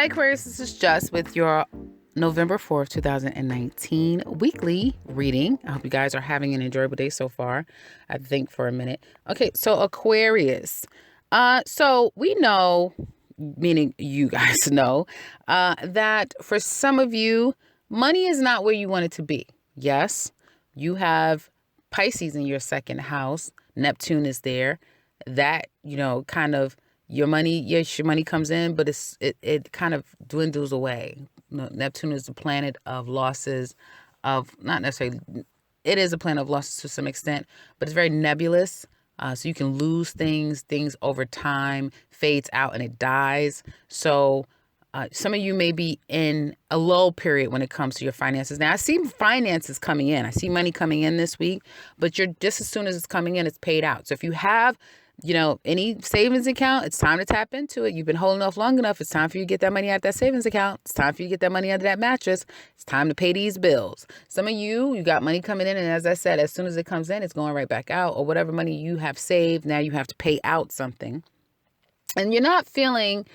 Hi, Aquarius. This is Just with your November 4th, 2019 weekly reading. I hope you guys are having an enjoyable day so far. I think for a minute. Okay, so Aquarius. So we know, meaning you guys know, that for some of you, money is not where you want it to be. Yes, you have Pisces in your second house. Neptune is there. That, kind of your money, yes, your money comes in, but it kind of dwindles away. Neptune is the planet of losses, of not necessarily, it is a planet of losses to some extent, but it's very nebulous. So you can lose things over time, fades out and it dies. So some of you may be in a low period when it comes to your finances. Now, I see finances coming in. I see money coming in this week, but you're just as soon as it's coming in, it's paid out. So if you have any savings account, it's time to tap into it. You've been holding off long enough. It's time for you to get that money out of that savings account. It's time for you to get that money under that mattress. It's time to pay these bills. Some of you got money coming in, and as I said, as soon as it comes in, it's going right back out, or whatever money you have saved, now you have to pay out something. And you're not feeling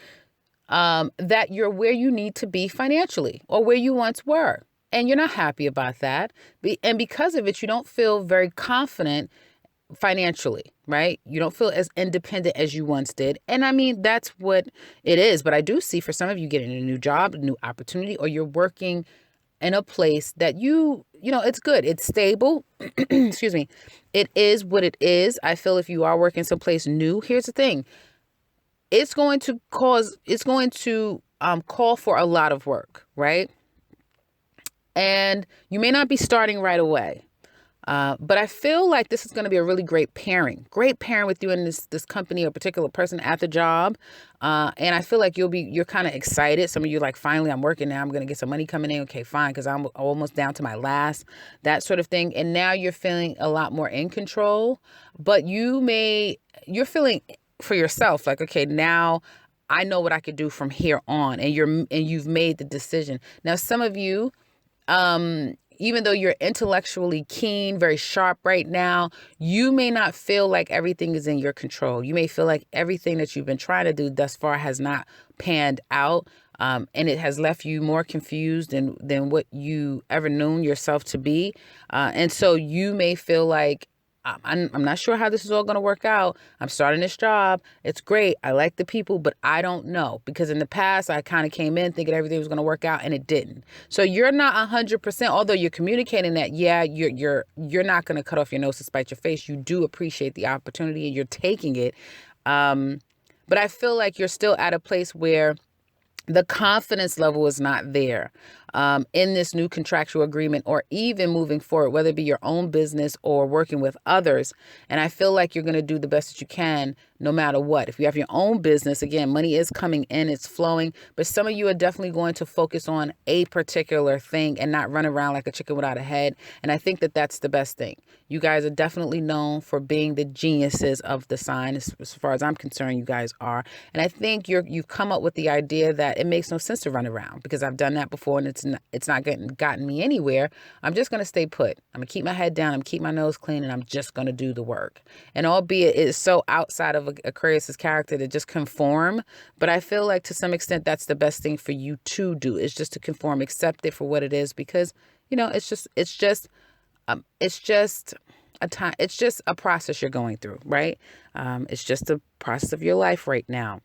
that you're where you need to be financially or where you once were. And you're not happy about that. And because of it, you don't feel very confident financially, right? You don't feel as independent as you once did. And I mean, that's what it is. But I do see for some of you getting a new job, a new opportunity, or you're working in a place that it's good. It's stable. Excuse me. It is what it is. I feel if you are working someplace new, here's the thing. It's going to call for a lot of work, right? And you may not be starting right away. But I feel like this is going to be a really great pairing with you in this company or particular person at the job. And I feel like you're kind of excited. Some of you like, finally, I'm working now. I'm going to get some money coming in. Okay, fine. Cause I'm almost down to my last, that sort of thing. And now you're feeling a lot more in control, but you're feeling for yourself like, okay, now I know what I could do from here on. And you've made the decision. Now, some of you, even though you're intellectually keen, very sharp right now, you may not feel like everything is in your control. You may feel like everything that you've been trying to do thus far has not panned out. And it has left you more confused than what you ever known yourself to be. And so you may feel like, I'm not sure how this is all going to work out. I'm starting this job. It's great. I like the people, but I don't know, because in the past I kind of came in thinking everything was going to work out and it didn't. So you're not 100%, although you're communicating that, yeah, you're not going to cut off your nose to spite your face. You do appreciate the opportunity and you're taking it. But I feel like you're still at a place where the confidence level is not there in this new contractual agreement, or even moving forward, whether it be your own business or working with others. And I feel like you're going to do the best that you can no matter what. If you have your own business, again, money is coming in, it's flowing, but some of you are definitely going to focus on a particular thing and not run around like a chicken without a head. And I think that that's the best thing. You guys are definitely known for being the geniuses of the sign. As far as I'm concerned, you guys are. And I think you've come up with the idea that it makes no sense to run around, because I've done that before and it's not gotten me anywhere. I'm just going to stay put. I'm going to keep my head down. I'm going to keep my nose clean, and I'm just going to do the work. And albeit it is so outside of Aquarius's character to just conform, but I feel like to some extent that's the best thing for you to do, is just to conform, accept it for what it is, because it's just a time. It's just a process you're going through, right? It's just a process of your life right now.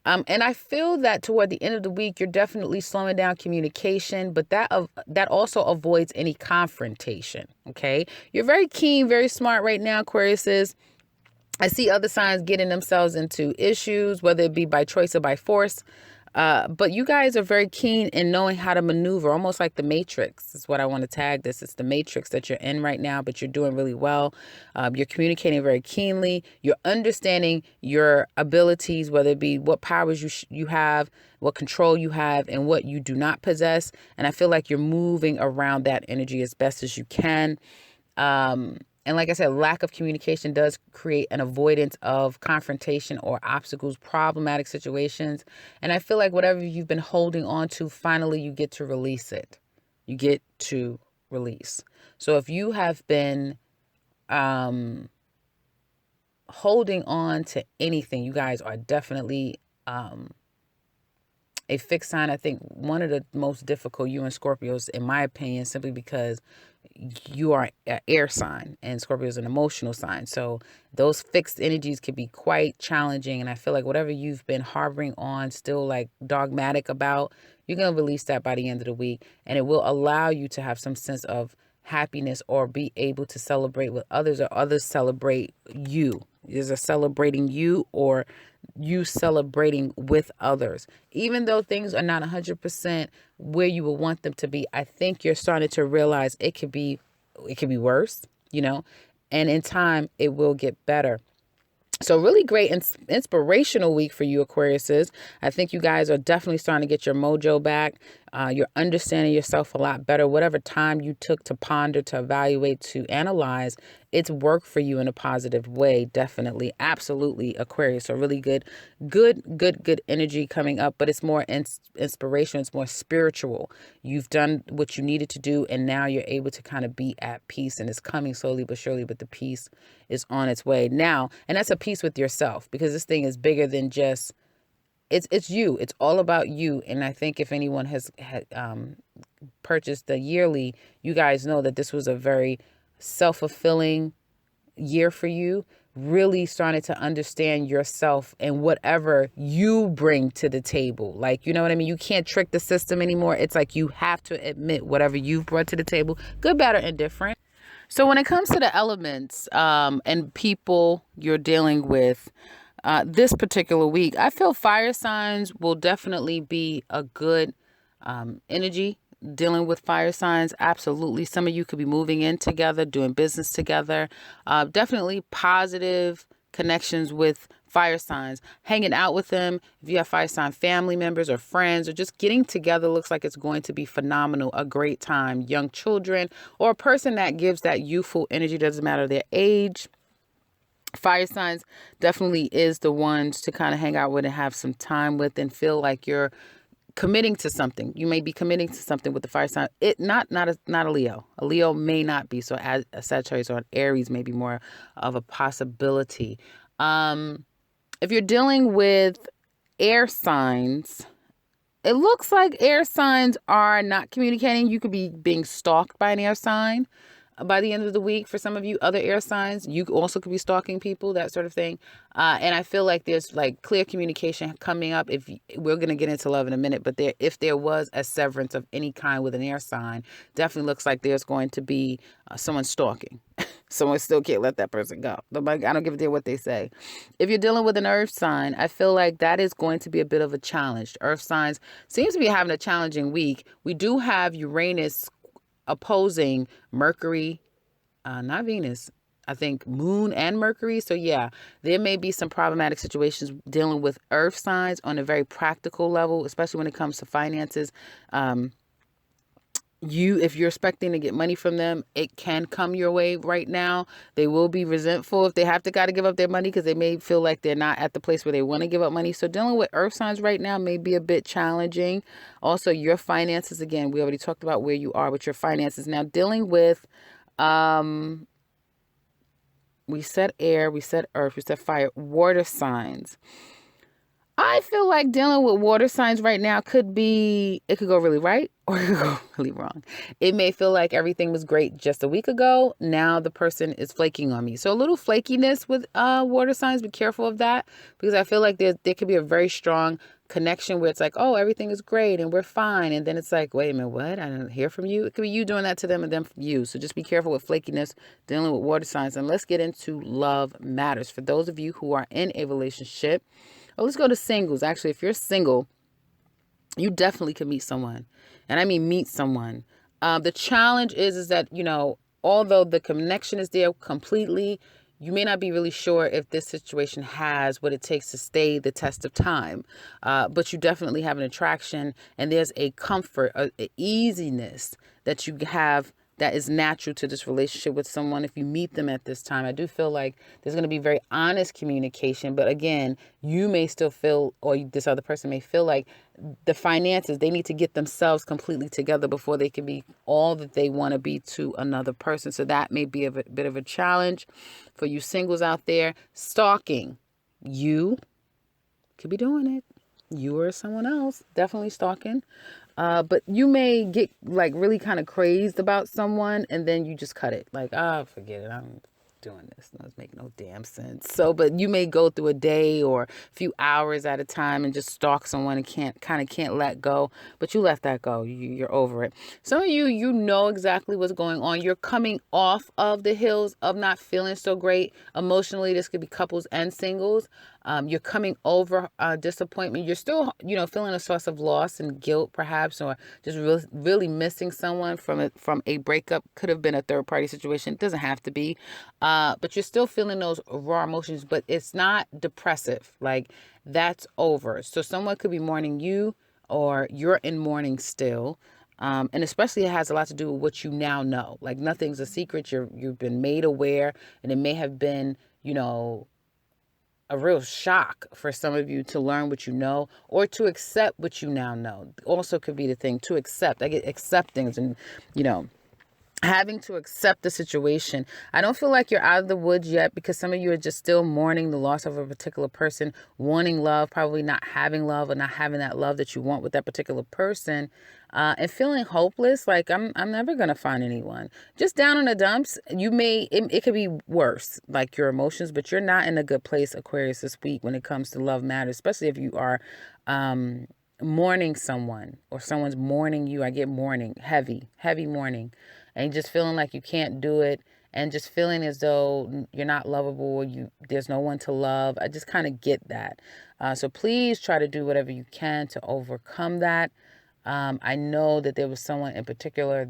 And I feel that toward the end of the week, you're definitely slowing down communication, but that also avoids any confrontation. Okay. You're very keen, very smart right now, Aquarius is. I see other signs getting themselves into issues, whether it be by choice or by force. But you guys are very keen in knowing how to maneuver, almost like the Matrix is what I want to tag this. It's the Matrix that you're in right now, but you're doing really well. You're communicating very keenly. You're understanding your abilities, whether it be what powers you have, what control you have, and what you do not possess. And I feel like you're moving around that energy as best as you can. And like I said, lack of communication does create an avoidance of confrontation or obstacles, problematic situations. And I feel like whatever you've been holding on to, finally you get to release it. You get to release. So if you have been holding on to anything, you guys are definitely a fixed sign, I think one of the most difficult, you and Scorpios, in my opinion, simply because you are an air sign and Scorpio is an emotional sign. So those fixed energies can be quite challenging. And I feel like whatever you've been harboring on, still like dogmatic about, you're going to release that by the end of the week. And it will allow you to have some sense of happiness or be able to celebrate with others or others celebrate you. Is a celebrating you or you celebrating with others. Even though things are not 100% where you would want them to be, I think you're starting to realize it could be worse, and in time it will get better. So really great inspirational week for you, Aquariuses. I think you guys are definitely starting to get your mojo back. You're understanding yourself a lot better. Whatever time you took to ponder, to evaluate, to analyze, it's worked for you in a positive way. Definitely. Absolutely, Aquarius. So really good energy coming up, but it's more inspiration. It's more spiritual. You've done what you needed to do, and now you're able to kind of be at peace, and it's coming slowly but surely, but the peace is on its way now. And that's a peace with yourself, because this thing is bigger than just, it's you. It's all about you. And I think if anyone has purchased the yearly, you guys know that this was a very self-fulfilling year for you, really starting to understand yourself and whatever you bring to the table. Like, you know what I mean? You can't trick the system anymore. It's like you have to admit whatever you've brought to the table, good, bad, or indifferent. So when it comes to the elements and people you're dealing with this particular week, I feel fire signs will definitely be a good energy. Dealing with fire signs, absolutely. Some of you could be moving in together, doing business together. Definitely positive connections with fire signs. Hanging out with them, if you have fire sign family members or friends, or just getting together, looks like it's going to be phenomenal. A great time. Young children or a person that gives that youthful energy, doesn't matter their age. Fire signs definitely is the ones to kind of hang out with and have some time with and feel like you're committing to something. You may be committing to something with the fire sign. It not a Leo. A Leo may not be. So as a Sagittarius or an Aries may be more of a possibility. If you're dealing with air signs, it looks like air signs are not communicating. You could be being stalked by an air sign by the end of the week. For some of you other air signs, you also could be stalking people, that sort of thing. And I feel like there's like clear communication coming up. If we're going to get into love in a minute, but if there was a severance of any kind with an air sign, definitely looks like there's going to be someone stalking. Someone still can't let that person go. I don't give a damn what they say. If you're dealing with an earth sign, I feel like that is going to be a bit of a challenge. Earth signs seems to be having a challenging week. We do have Uranus opposing Mercury, not Venus, I think Moon and Mercury. So yeah, there may be some problematic situations dealing with earth signs on a very practical level, especially when it comes to finances. If you're expecting to get money from them, it can come your way right now. They will be resentful if they have to give up their money, because they may feel like they're not at the place where they want to give up money. So dealing with earth signs right now may be a bit challenging. Also, your finances, again, we already talked about where you are with your finances. Now, dealing with, we said air, we said earth, we said fire, water signs. I feel like dealing with water signs right now it could go really right or it could go really wrong. It may feel like everything was great just a week ago. Now the person is flaking on me. So a little flakiness with water signs. Be careful of that, because I feel like there could be a very strong connection where it's like, oh, everything is great and we're fine. And then it's like, wait a minute, what? I didn't hear from you. It could be you doing that to them and them from you. So just be careful with flakiness dealing with water signs. And let's get into love matters. For those of you who are in a relationship, let's go to singles. Actually, if you're single, you definitely can meet someone. And I mean meet someone. The challenge is that, although the connection is there completely, you may not be really sure if this situation has what it takes to stay the test of time. But you definitely have an attraction, and there's a comfort, an easiness that you have that is natural to this relationship with someone. If you meet them at this time, I do feel like there's going to be very honest communication. But again, you may still feel, or this other person may feel like the finances, they need to get themselves completely together before they can be all that they want to be to another person. So that may be a bit of a challenge for you singles out there. Stalking, you could be doing it. You or someone else definitely stalking. But you may get like really kind of crazed about someone and then you just cut it. Like, forget it. I'm doing this. No, it's making no damn sense. So, but you may go through a day or a few hours at a time and just stalk someone and can't let go. But you let that go. You're over it. Some of you know exactly what's going on. You're coming off of the hills of not feeling so great emotionally. This could be couples and singles. You're coming over disappointment. You're still, feeling a source of loss and guilt, perhaps, or just really missing someone from a breakup. Could have been a third party situation. It doesn't have to be, but you're still feeling those raw emotions. But it's not depressive. Like that's over. So someone could be mourning you, or you're in mourning still. And especially it has a lot to do with what you now know. Like nothing's a secret. You've been made aware, and it may have been, a real shock for some of you to learn what you know or to accept what you now know. Also could be the thing to accept. I get acceptance and, having to accept the situation. I don't feel like you're out of the woods yet because some of you are just still mourning the loss of a particular person, wanting love, probably not having love or not having that love that you want with that particular person, and feeling hopeless. Like I'm never going to find anyone. Just down in the dumps. It could be worse, like your emotions, but you're not in a good place, Aquarius, this week when it comes to love matters, especially if you are, mourning someone or someone's mourning you. I get mourning, heavy mourning, and just feeling like you can't do it and just feeling as though you're not lovable, there's no one to love. I just kind of get that. So please try to do whatever you can to overcome that. I know that there was someone in particular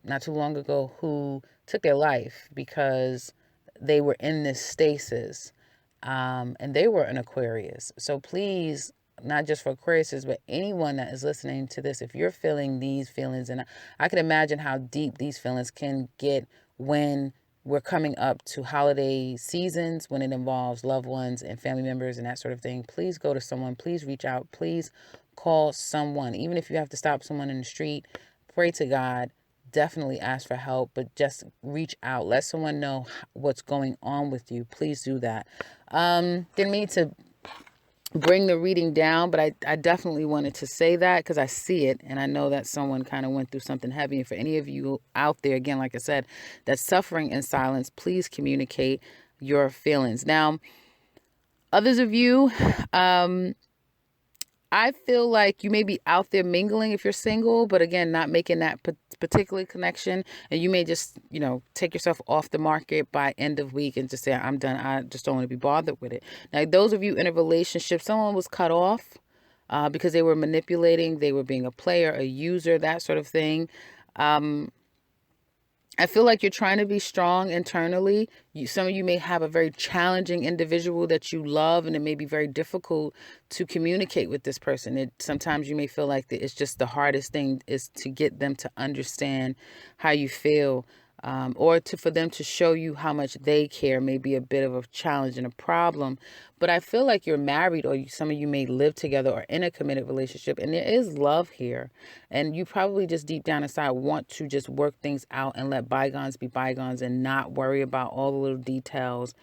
not too long ago who took their life because they were in this stasis, and they were an Aquarius. So please, not just for Aquariuses, but anyone that is listening to this, if you're feeling these feelings, and I can imagine how deep these feelings can get when we're coming up to holiday seasons, when it involves loved ones and family members and that sort of thing, please go to someone, please reach out, please call someone. Even if you have to stop someone in the street, pray to God, definitely ask for help, but just reach out, let someone know what's going on with you. Please do that. Didn't mean to bring the reading down, but I definitely wanted to say that because I see it and I know that someone kind of went through something heavy. And for any of you out there, again, like I said, that's suffering in silence, please communicate your feelings. Now, others of you, I feel like you may be out there mingling if you're single, but again, not making that particular connection. And you may just, take yourself off the market by end of week and just say, I'm done. I just don't want to be bothered with it. Now, those of you in a relationship, someone was cut off because they were manipulating, they were being a player, a user, that sort of thing. I feel like you're trying to be strong internally. Some of you may have a very challenging individual that you love, and it may be very difficult to communicate with this person. Sometimes you may feel like it's just the hardest thing is to get them to understand how you feel, or for them to show you how much they care may be a bit of a challenge and a problem. But I feel like you're married, or some of you may live together or in a committed relationship, and there is love here. And you probably just deep down inside want to just work things out and let bygones be bygones and not worry about all the little details,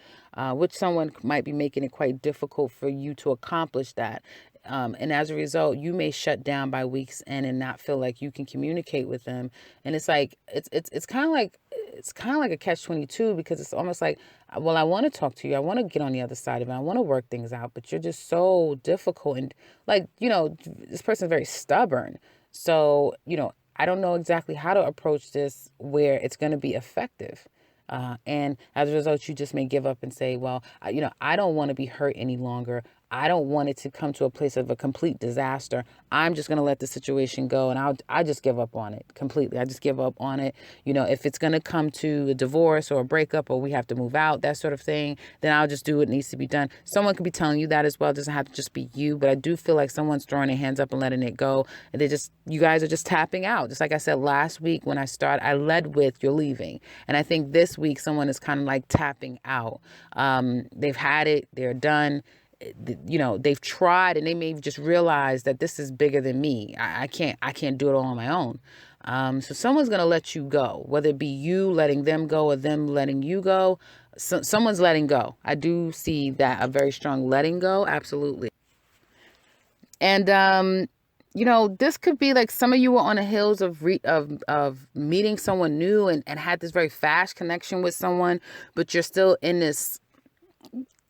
which someone might be making it quite difficult for you to accomplish that. And as a result, you may shut down by week's end and not feel like you can communicate with them. And it's like, it's kind of like a catch-22, because it's almost like, well, I want to talk to you. I want to get on the other side of it. I want to work things out, but you're just so difficult. And like, this person's very stubborn. So, I don't know exactly how to approach this where it's going to be effective. And as a result, you just may give up and say, well, I don't want to be hurt any longer. I don't want it to come to a place of a complete disaster. I'm just going to let the situation go, and I just give up on it completely. I just give up on it. If it's going to come to a divorce or a breakup, or we have to move out, that sort of thing, then I'll just do what needs to be done. Someone could be telling you that as well. It doesn't have to just be you, but I do feel like someone's throwing their hands up and letting it go. And you guys are just tapping out. Just like I said last week when I led with you're leaving. And I think this week someone is kind of like tapping out. They've had it. They're done. They've tried, and they may have just realized that this is bigger than me. I can't do it all on my own. So someone's going to let you go, whether it be you letting them go or them letting you go. Someone's letting go. I do see that, a very strong letting go. Absolutely. And this could be like some of you were on the hills of meeting someone new and had this very fast connection with someone, but you're still in this.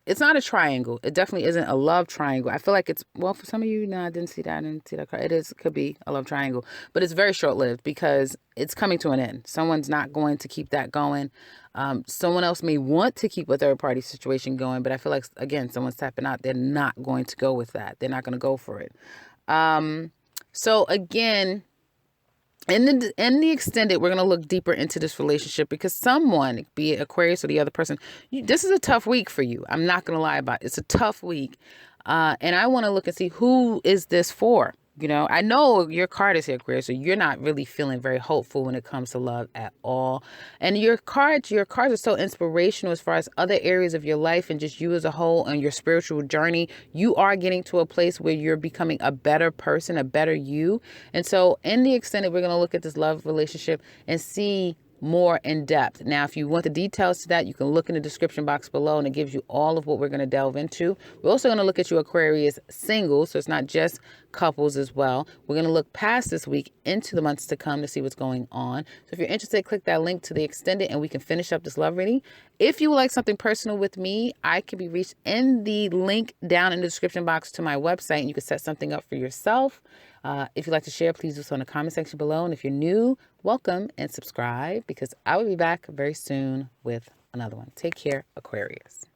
It's not a triangle. It definitely isn't a love triangle. I feel like it's, well, for some of you, no, I didn't see that. I didn't see that card. Could be a love triangle, but it's very short lived because it's coming to an end. Someone's not going to keep that going. Someone else may want to keep a third party situation going, but I feel like, again, someone's tapping out. They're not going to go with that. They're not going to go for it. So again, in the extended, we're going to look deeper into this relationship because someone, be it Aquarius or the other person, this is a tough week for you. I'm not going to lie about it. It's a tough week. And I want to look and see, who is this for? I know your card is here, Aquarius, so you're not really feeling very hopeful when it comes to love at all. And your cards are so inspirational as far as other areas of your life and just you as a whole and your spiritual journey. You are getting to a place where you're becoming a better person, a better you. And so in the extended, we're going to look at this love relationship and see more in depth. Now, if you want the details to that, you can look in the description box below and it gives you all of what we're going to delve into. We're also going to look at you Aquarius singles, so it's not just couples as well. We're going to look past this week into the months to come to see what's going on. So if you're interested, click that link to the extended and we can finish up this love reading. If you would like something personal with me, I can be reached in the link down in the description box to my website, and you can set something up for yourself. If you'd like to share, please do so in the comment section below. And if you're new, welcome and subscribe because I will be back very soon with another one. Take care, Aquarius.